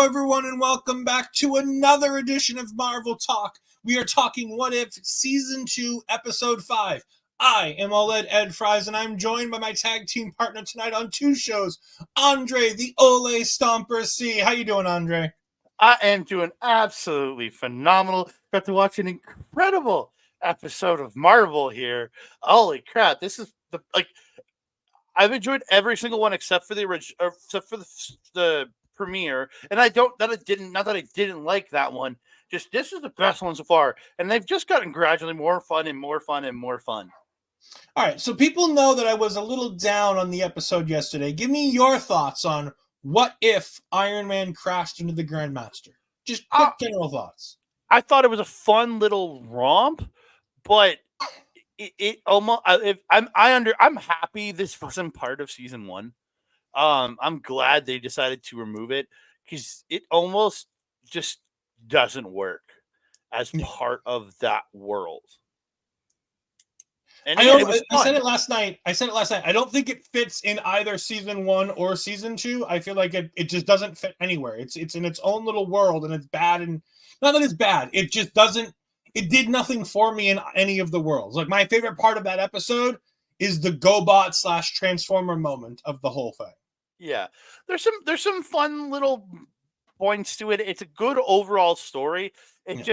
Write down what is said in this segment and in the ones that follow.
everyone, and welcome back to another edition of Marvel Talk. We are talking What If Season 2, Episode 5. I am OLED Ed Fries, and I'm joined by my tag team partner tonight on two shows, Andre, the Ole Stomper C. How you doing, Andre? I am doing absolutely phenomenal. Got to watch an incredible episode of Marvel here. Holy crap! This is I've enjoyed every single one except for the original, except for the premiere. And not that I didn't like that one. Just this is the best one so far, and they've just gotten gradually more fun and more fun and more fun. All right, so people know that I was a little down on the episode yesterday. Give me your thoughts on what if Iron Man crashed into the Grandmaster. Just quick general thoughts. I thought it was a fun little romp, but it almost I'm happy this wasn't part of season one. I'm glad they decided to remove it because it almost just doesn't work as part of that world. And I said it last night. I don't think it fits in either season 1 or season 2. I feel like it just doesn't fit anywhere. It's in its own little world, and it's bad. And not that it's bad. It just doesn't. It did nothing for me in any of the worlds. Like, my favorite part of that episode is the GoBot / Transformer moment of the whole thing. Yeah, there's some fun little points to it. It's a good overall story. It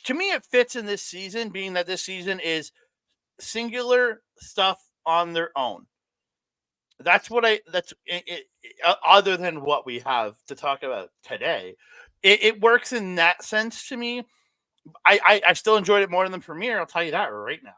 to me it fits in this season, being that this season is singular stuff on their own. That's other than what we have to talk about today. It works in that sense to me. I still enjoyed it more than the premiere. I'll tell you that right now.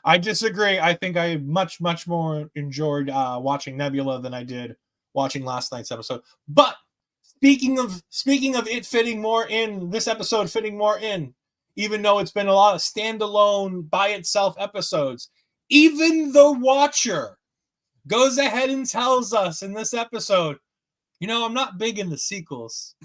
I disagree. I think I much more enjoyed watching Nebula than I did watching last night's episode. But speaking of it fitting more in, this episode fitting more in, even though it's been a lot of standalone by itself episodes, even the Watcher goes ahead and tells us in this episode, I'm not big in the sequels.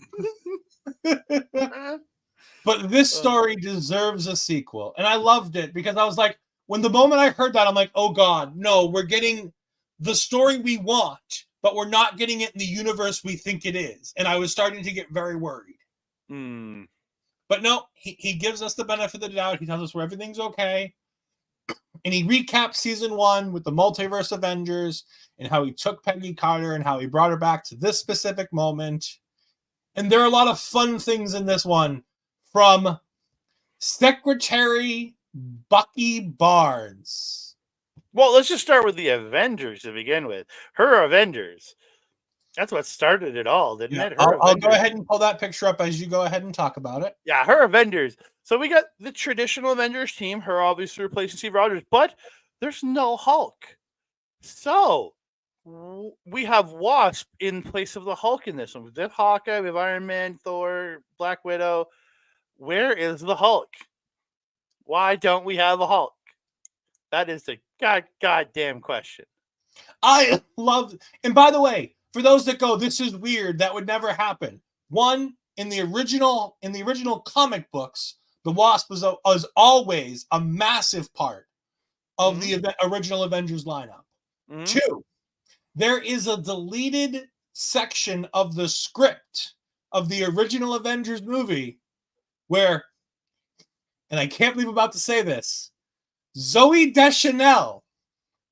But this story deserves a sequel. And I loved it because I was like, when the moment I heard that, I'm like, oh God, no, we're getting the story we want, but we're not getting it in the universe we think it is. And I was starting to get very worried. But no, he gives us the benefit of the doubt. He tells us where everything's okay. And he recaps season 1 with the Multiverse Avengers and how he took Peggy Carter and how he brought her back to this specific moment. And there are a lot of fun things in this one. From Secretary Bucky Barnes. Well, let's just start with the Avengers to begin with. Her Avengers. That's what started it all, didn't it? I'll go ahead and pull that picture up as you go ahead and talk about it. Yeah, her Avengers. So we got the traditional Avengers team, her obviously replacing Steve Rogers, but there's no Hulk. So we have Wasp in place of the Hulk in this one. We have Hawkeye, we have Iron Man, Thor, Black Widow. Where is the Hulk? Why don't we have a Hulk? That is the goddamn question. I love, and by the way, for those that go, this is weird, that would never happen. One, in the original comic books, the Wasp was always a massive part of the original Avengers lineup. 2, there is a deleted section of the script of the original Avengers movie where, and I can't believe I'm about to say this, Zooey Deschanel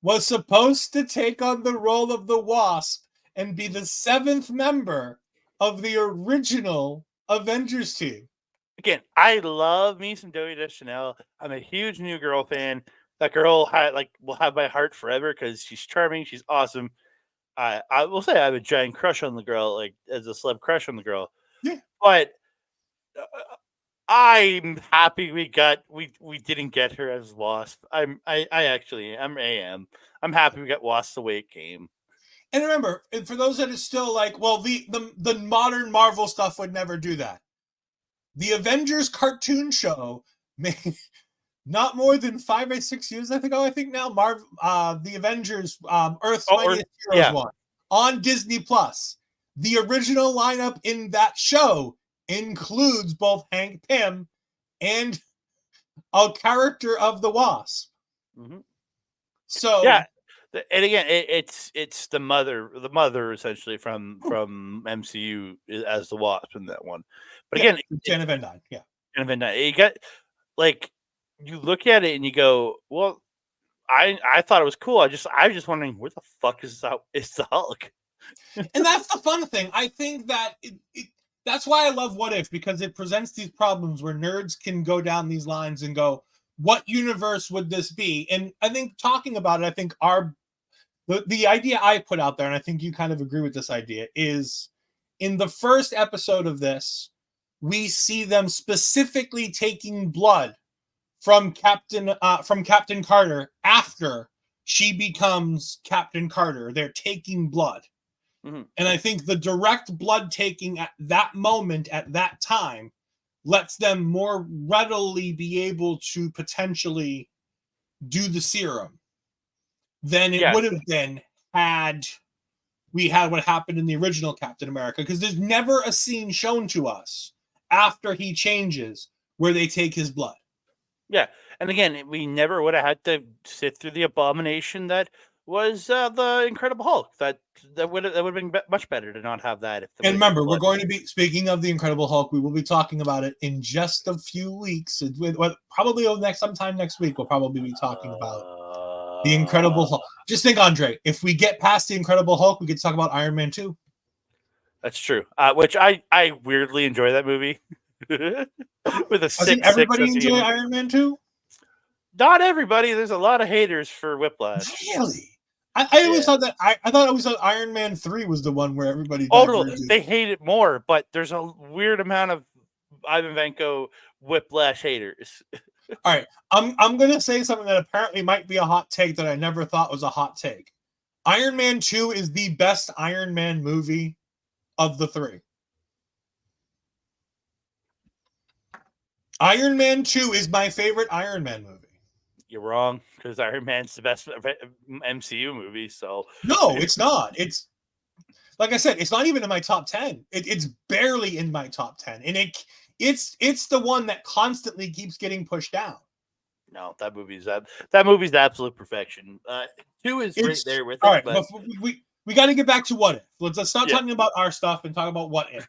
was supposed to take on the role of the Wasp and be the 7th member of the original Avengers team. Again, I love me some Zooey Deschanel. I'm a huge New Girl fan. That girl will have my heart forever because she's charming. She's awesome. I will say I have a giant crush on the girl, like as a celeb crush on the girl. Yeah. But I'm happy we didn't get her as Wasp. I am. I'm happy we got Wasp the way it came. And remember, for those that are still like, well, the modern Marvel stuff would never do that. The Avengers cartoon show made not more than 5 or 6 years, I think now, the Avengers Earth's Mightiest Heroes one on Disney Plus. The original lineup in that show includes both Hank Pym and a character of the Wasp. Mm-hmm. So yeah, And again, it's the mother essentially from MCU as the Wasp in that one. But again, Janet Van Dyne, yeah. You got like you look at it and you go, well, I thought it was cool. I was just wondering where the fuck is the Hulk? And that's the fun thing. I think that that's why I love What If, because it presents these problems where nerds can go down these lines and go, what universe would this be? And I think talking about it, I think the idea I put out there, and I think you kind of agree with this idea, is in the first episode of this, we see them specifically taking blood from Captain Carter after she becomes Captain Carter. They're taking blood. Mm-hmm. And I think the direct blood taking at that moment, at that time, lets them more readily be able to potentially do the serum than it would have been had we had what happened in the original Captain America, because there's never a scene shown to us after he changes where they take his blood. Yeah, and again, we never would have had to sit through the abomination that was the Incredible Hulk. That would have been much better to not have that. And remember, we're going to be speaking of the Incredible Hulk. We will be talking about it in just a few weeks. Probably sometime next week. We'll probably be talking about the Incredible Hulk. Just think, Andre, if we get past the Incredible Hulk, we could talk about Iron Man 2. That's true. Which I weirdly enjoy that movie. With a six. Everybody enjoy Iron Man 2? Not everybody. There's a lot of haters for Whiplash. Really? I always thought that I thought Iron Man 3 was the one where everybody. Oh no, they hate it more, but there's a weird amount of Ivan Vanko Whiplash haters. All right, I'm gonna say something that apparently might be a hot take that I never thought was a hot take. Iron Man 2 is the best Iron Man movie of the three. Iron Man 2 is my favorite Iron Man movie. You're wrong, because Iron Man's the best MCU movie. So no, it's not. It's like I said, it's not even in my top 10. It's barely in my top 10, and it's the one that constantly keeps getting pushed down. No, that movie's absolute perfection. 2 is right there with it. All right, but we got to get back to What If. Let's stop talking about our stuff and talk about What If.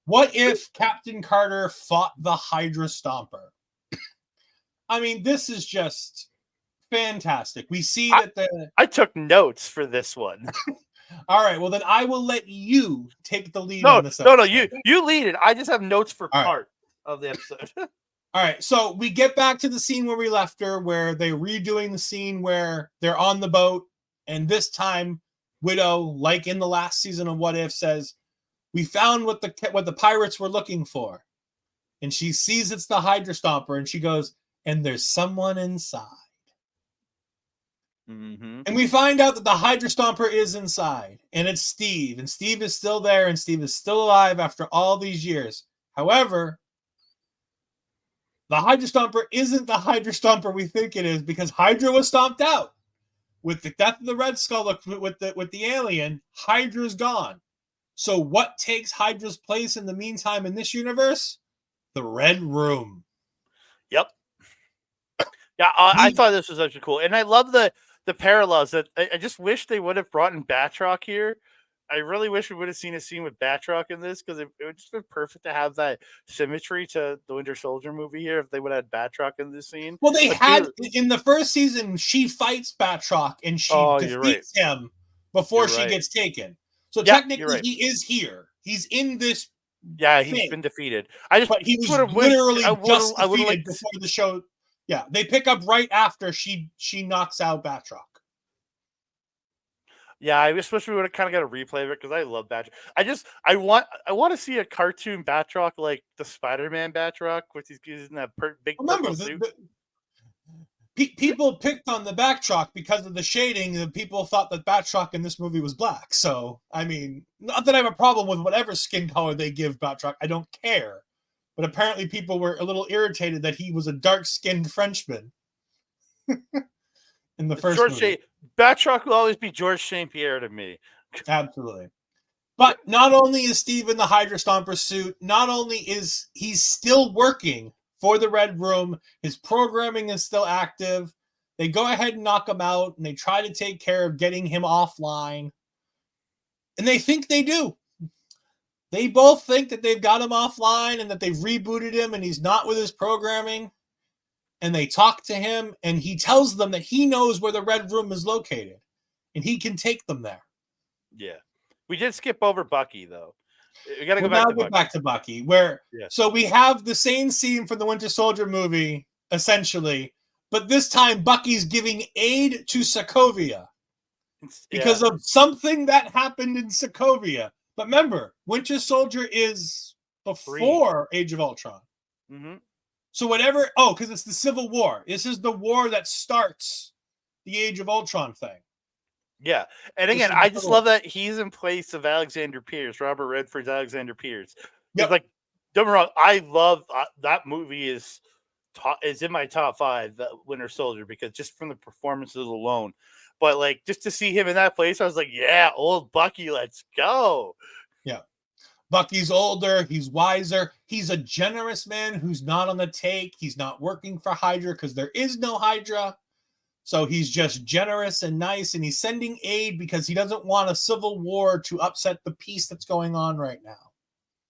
What if Captain Carter fought the Hydra Stomper? I mean, this is just fantastic. We see that I took notes for this one. All right, well then I will let you take the lead on this episode. No, you lead it. I just have notes for part of the episode. All right, so we get back to the scene where we left her, where they're redoing the scene where they're on the boat, and this time Widow, like in the last season of What If, says, "We found what the pirates were looking for," and she sees it's the Hydra Stomper, and she goes, "And there's someone inside." Mm-hmm. And we find out that the Hydra Stomper is inside, and it's Steve, and Steve is still there, and Steve is still alive after all these years. However, the Hydra Stomper isn't the Hydra Stomper we think it is, because Hydra was stomped out. With the death of the Red Skull, with the alien, Hydra's gone. So what takes Hydra's place in the meantime in this universe? The Red Room. Yep. Yeah, I thought this was actually cool. And I love the parallels. That I just wish they would have brought in Batroc here. I really wish we would have seen a scene with Batroc in this, because it would just be perfect to have that symmetry to the Winter Soldier movie here if they would have had Batroc in this scene. Well, in the first season, she fights Batroc and she defeats him before she gets taken. So technically, he is here. He's in this. Yeah, he's been defeated. But he was literally just defeated before the show. Yeah, they pick up right after she knocks out Batroc. Yeah, I just wish we would have kind of got a replay of it, because I love Batroc. I want to see a cartoon Batroc like the Spider-Man Batroc, which he's using that big purple suit. People picked on the Batroc because of the shading. And people thought that Batroc in this movie was black. So, I mean, not that I have a problem with whatever skin color they give Batroc. I don't care. But apparently people were a little irritated that he was a dark-skinned Frenchman in the first movie. Batroc will always be George St. Pierre to me. Absolutely. But not only is Steve in the Hydra Stomper suit, not only is he still working for the Red Room, his programming is still active. They go ahead and knock him out, and they try to take care of getting him offline. And they think they do. They both think that they've got him offline and that they've rebooted him and he's not with his programming. And they talk to him, and he tells them that he knows where the Red Room is located, and he can take them there. Yeah. We did skip over Bucky, though. We got to We'll go back now to get Bucky. back to Bucky, where Yeah. so we have the same scene from the Winter Soldier movie, essentially, but this time Bucky's giving aid to Sokovia because of something that happened in Sokovia. But remember, Winter Soldier is before Age of Ultron. Mm-hmm. So whatever, because it's the Civil War. This is the war that starts the Age of Ultron thing. Yeah. And again, I just love that he's in place of Alexander Pierce, Robert Redford's Alexander Pierce. Yep. Like, don't get me wrong, I love that movie is in my top 5, the Winter Soldier, because just from the performances alone. But like, just to see him in that place, I was like, yeah, old Bucky, let's go. Yeah. Bucky's older, he's wiser, he's a generous man who's not on the take, he's not working for Hydra because there is no Hydra. So he's just generous and nice, and he's sending aid because he doesn't want a civil war to upset the peace that's going on right now.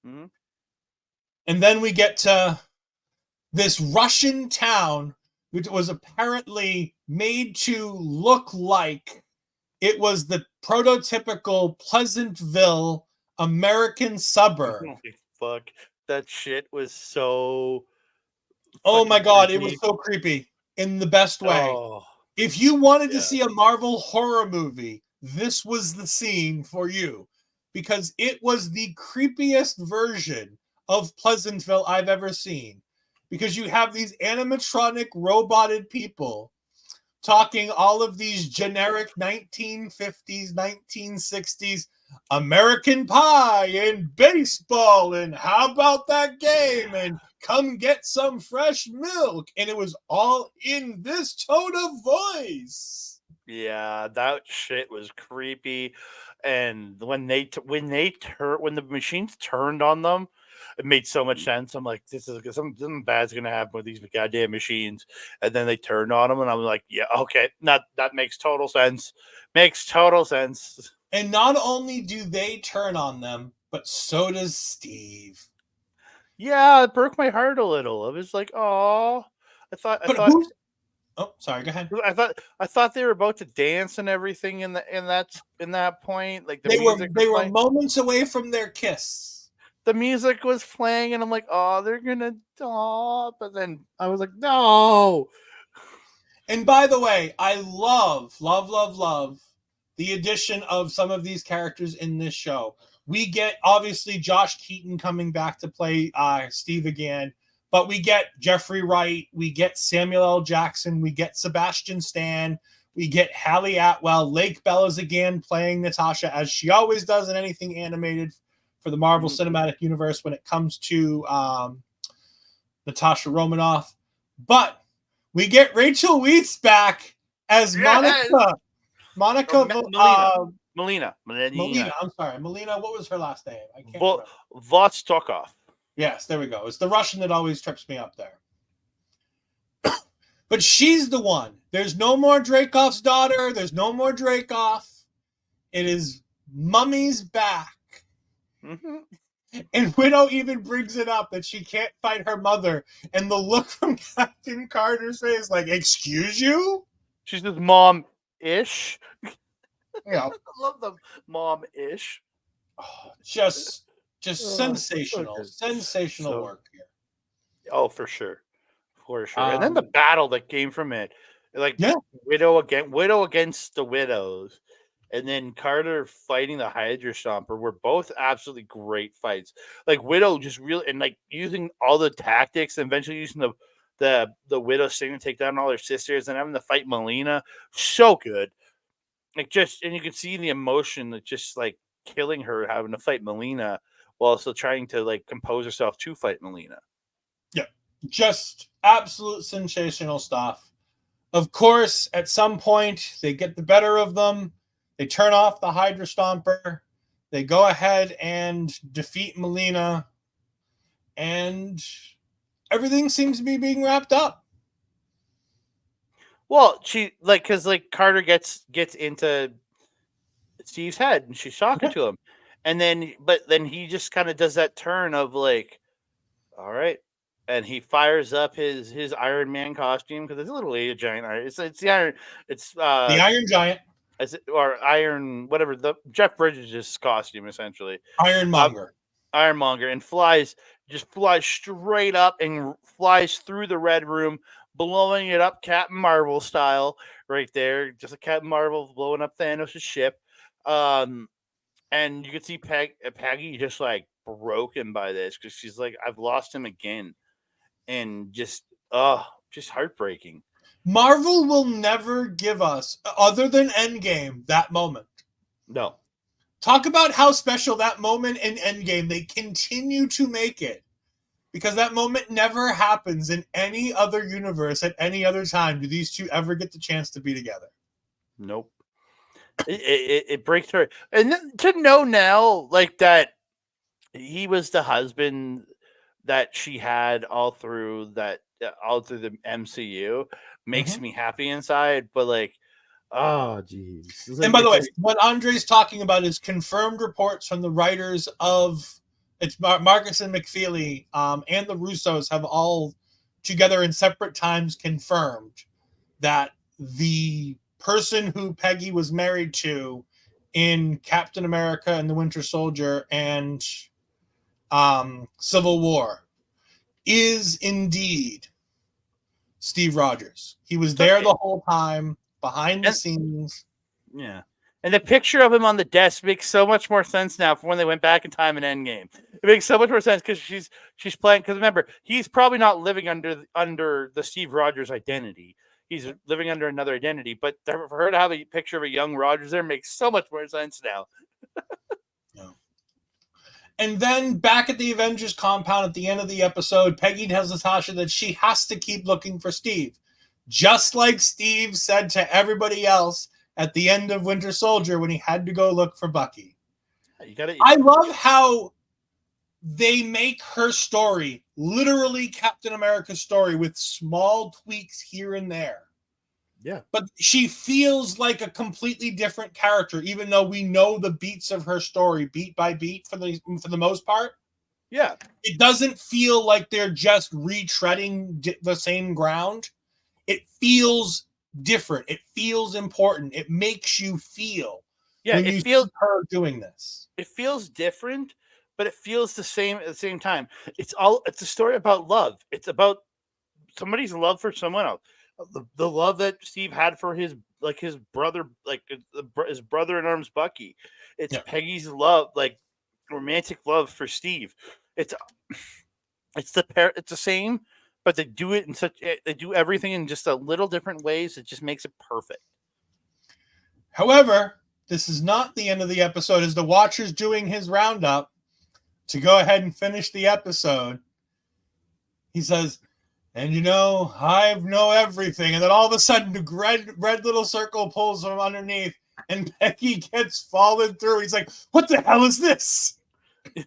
Mm-hmm. And then we get to this Russian town, which was apparently made to look like it was the prototypical Pleasantville American suburb. Fuck, that shit was so. Oh my god, it was so creepy in the best way. Oh. If you wanted to see a Marvel horror movie, this was the scene for you, because it was the creepiest version of Pleasantville I've ever seen. Because you have these animatronic roboted people talking all of these generic 1950s, 1960s American Pie and baseball and how about that game and come get some fresh milk, and it was all in this tone of voice. Yeah, that shit was creepy. And when the machines turned on them, it made so much sense. I'm like, this is something bad's gonna happen with these goddamn machines. And then they turned on them, and I'm like, yeah, okay, that makes total sense. Makes total sense. And not only do they turn on them, but so does Steve. Yeah, it broke my heart a little. I was like, oh, I thought. Oh, sorry. Go ahead. I thought they were about to dance and everything in that point. Like they were moments away from their kiss. The music was playing, and I'm like, oh, they're gonna die. But then I was like, no. And by the way, I love the addition of some of these characters in this show. We get obviously Josh Keaton coming back to play Steve again. But we get Jeffrey Wright, we get Samuel L. Jackson, we get Sebastian Stan, we get Hallie Atwell, Lake Bellas again playing Natasha, as she always does in anything animated for the Marvel Cinematic Universe when it comes to Natasha Romanoff. But we get Rachel Weisz back as Monica. Melina. I'm sorry. Melina, what was her last name? I can't remember. Vostokov. Yes, there we go. It's the Russian that always trips me up there. But she's the one. There's no more Dreykov's daughter. There's no more Dreykov. It is Mummy's back. Mm-hmm. And Widow even brings it up that she can't fight her mother. And the look from Captain Carter's face, like, excuse you? She's just mom-ish. Yeah. I love the mom-ish. Oh, just sensational work here. Oh, for sure. And then the battle that came from it, like Widow against the Widows, and then Carter fighting the Hydra Stomper were both absolutely great fights. Like Widow just really, and like using all the tactics, and eventually using the Widow sting to take down all her sisters, and having to fight Melina, so good. Like and you can see the emotion that just like killing her, having to fight Melina, while also trying to like compose herself to fight Melina. Yeah, just absolute sensational stuff. Of course, at some point, they get the better of them. They turn off the Hydra Stomper. They go ahead and defeat Melina. And everything seems to be being wrapped up. Well, she because Carter gets into Steve's head and she's talking to him, and then he just kind of does that turn of like, all right, and he fires up his Iron Man costume because it's literally a giant iron. It's the iron. It's The Iron Giant, or iron whatever the Jeff Bridges' costume essentially. Ironmonger. Ironmonger and flies straight up and flies through the Red Room, blowing it up Captain Marvel style right there. Just a Captain Marvel blowing up Thanos' ship. And you can see Peggy just like broken by this because she's like, I've lost him again. And just heartbreaking. Marvel will never give us, other than Endgame, that moment. No. Talk about how special that moment in Endgame, they continue to make it. Because that moment never happens in any other universe at any other time. Do these two ever get the chance to be together? Nope. It breaks her. And to know now, like, that he was the husband that she had all through the MCU makes me happy inside. But like, oh geez. And by the way, what Andre's talking about is confirmed reports from the writers of Marcus and McFeely, and the Russos have all together in separate times confirmed that the person who Peggy was married to in Captain America and the Winter Soldier and Civil War is indeed Steve Rogers. He was there the whole time, behind the scenes. Yeah. And the picture of him on the desk makes so much more sense now from when they went back in time in Endgame. It makes so much more sense because she's playing. Because remember, he's probably not living under the Steve Rogers identity. He's living under another identity. But for her to have a picture of a young Rogers there makes so much more sense now. Yeah. And then back at the Avengers compound at the end of the episode, Peggy tells Natasha that she has to keep looking for Steve. Just like Steve said to everybody else at the end of Winter Soldier when he had to go look for Bucky. I love how they make her story literally Captain America's story with small tweaks here and there. Yeah. But she feels like a completely different character, even though we know the beats of her story beat by beat for the most part. Yeah. It doesn't feel like they're just retreading the same ground. It feels different. It feels important. It makes you feel. Yeah, when you see her doing this. It feels different, but it feels the same at the same time. It's a story about love. It's about somebody's love for someone else. The love that Steve had for his brother, his brother in arms, Bucky. It's Peggy's love, like romantic love for Steve. It's the same, but they do it they do everything in just a little different ways. It just makes it perfect. However, this is not the end of the episode. As the Watcher's doing his roundup to go ahead and finish the episode, he says, and I know everything. And then all of a sudden, the red little circle pulls from underneath, and Peggy gets fallen through. He's like, what the hell is this? The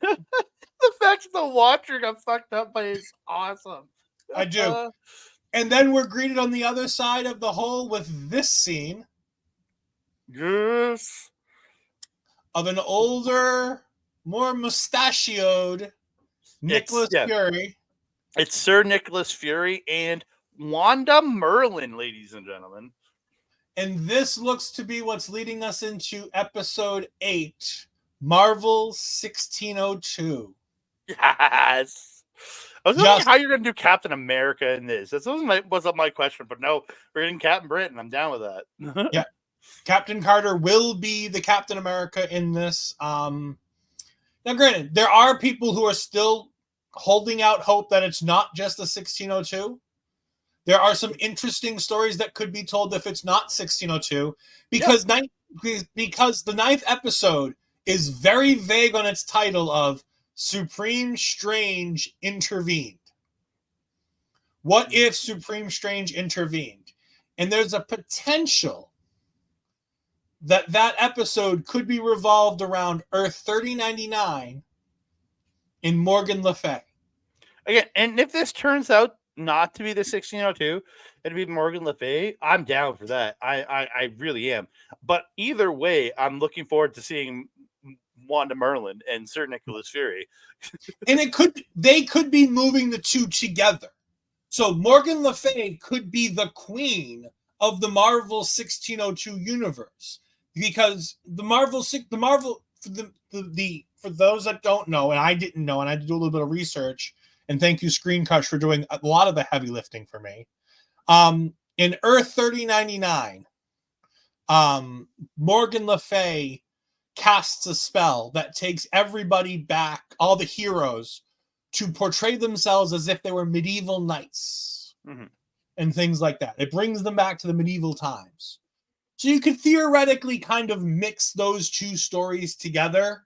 fact that the Watcher got fucked up by is awesome. I do. And then we're greeted on the other side of the hole with this scene. Yes. Of an older, more mustachioed Nicholas Fury. It's Sir Nicholas Fury and Wanda Merlin, ladies and gentlemen. And this looks to be what's leading us into episode 8, Marvel 1602. Yes. I was wondering how you're going to do Captain America in this. That wasn't my question, but no, we're getting Captain Britain. I'm down with that. Yeah. Captain Carter will be the Captain America in this. Now, granted, there are people who are still holding out hope that it's not just a 1602. There are some interesting stories that could be told if it's not 1602, because the 9th episode is very vague on its title of Supreme Strange Intervened. What if Supreme Strange intervened? And there's a potential that episode could be revolved around Earth 3099 in Morgan Le Fay. Again, and if this turns out not to be the 1602 and to be Morgan Le Fay, I'm down for that. I really am. But either way, I'm looking forward to seeing Wanda Merlin and Sir Nicholas Fury. And they could be moving the two together. So Morgan Le Fay could be the queen of the Marvel 1602 universe, because the Marvel for those that don't know, and I didn't know, and I had to do a little bit of research. And thank you, Screen Crush, for doing a lot of the heavy lifting for me. In Earth 3099, Morgan Le Fay casts a spell that takes everybody back, all the heroes, to portray themselves as if they were medieval knights and things like that. It brings them back to the medieval times. So you could theoretically kind of mix those two stories together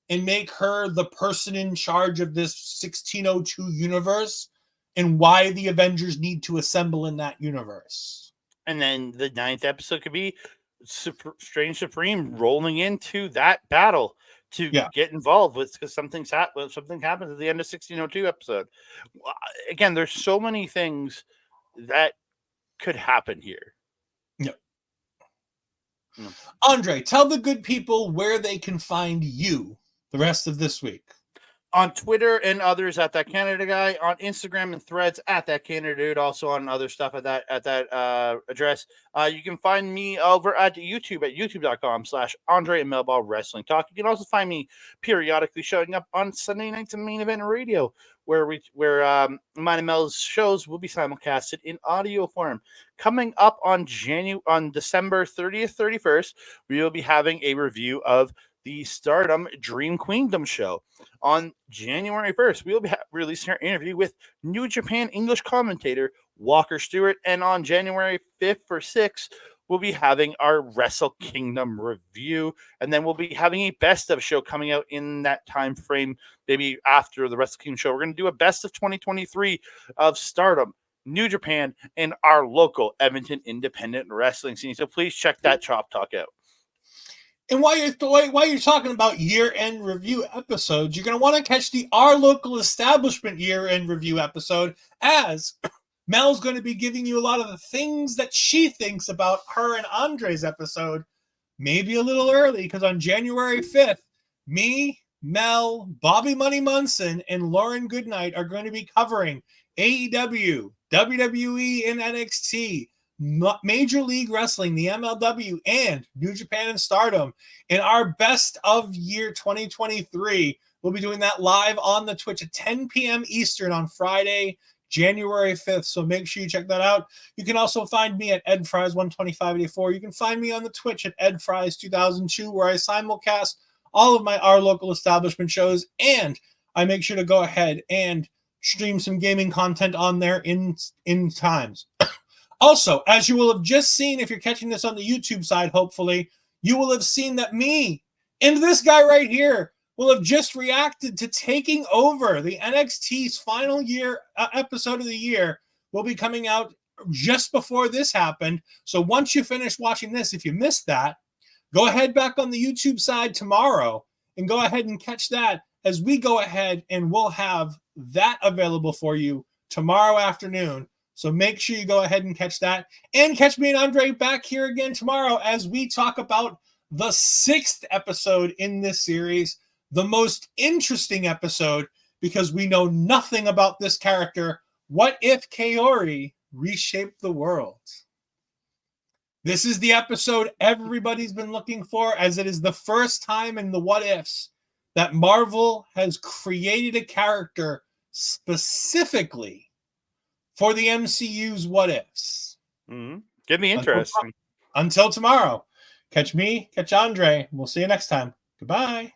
and make her the person in charge of this 1602 universe and why the Avengers need to assemble in that universe. And then the 9th episode could be Strange Supreme rolling into that battle to get involved with, because something happens at the end of 1602 episode. Again, there's so many things that could happen here. Yep. Andre, tell the good people where they can find you the rest of this week. On Twitter and others at That Canada Guy, on Instagram and Threads at That Canada Dude, also on other stuff at that address. You can find me over at YouTube at youtube.com/Andre and Melball Wrestling Talk. You can also find me periodically showing up on Sunday nights in Main Event Radio, where mine and Mel's shows will be simulcasted in audio form. Coming up on December 30th, 31st, we will be having a review of the Stardom Dream Queendom show. On January 1st, we'll be releasing our interview with New Japan English commentator Walker Stewart. And on January 5th or 6th, we'll be having our Wrestle Kingdom review. And then we'll be having a best of show coming out in that time frame, maybe after the Wrestle Kingdom show. We're going to do a best of 2023 of Stardom, New Japan, and our local Edmonton independent wrestling scene. So please check that Chop Talk out. And while you're talking about year-end review episodes, you're going to want to catch the Our Local Establishment year-end review episode, as Mel's going to be giving you a lot of the things that she thinks about her and Andre's episode, maybe a little early, because on January 5th, me, Mel, Bobby Money Munson, and Lauren Goodnight are going to be covering AEW, WWE, and NXT, Major League Wrestling, the MLW, and New Japan and Stardom in our best of year 2023. We'll be doing that live on the Twitch at 10 p.m. Eastern on Friday, January 5th. So make sure you check that out. You can also find me at EdFries12584. You can find me on the Twitch at EdFries2002, where I simulcast all of my Our Local Establishment shows, and I make sure to go ahead and stream some gaming content on there in times. Also, as you will have just seen, if you're catching this on the YouTube side, hopefully, you will have seen that me and this guy right here will have just reacted to taking over the NXT's final year episode of the year. Will be coming out just before this happened. So once you finish watching this, if you missed that, go ahead back on the YouTube side tomorrow and go ahead and catch that, as we go ahead and we'll have that available for you tomorrow afternoon. So make sure you go ahead and catch that. And catch me and Andre back here again tomorrow as we talk about the 6th episode in this series, the most interesting episode, because we know nothing about this character. What if Kaori reshaped the world? This is the episode everybody's been looking for, as it is the first time in the What Ifs that Marvel has created a character specifically for the MCU's What Ifs. Get me interesting. Until tomorrow, catch me, catch Andre. We'll see you next time. Goodbye.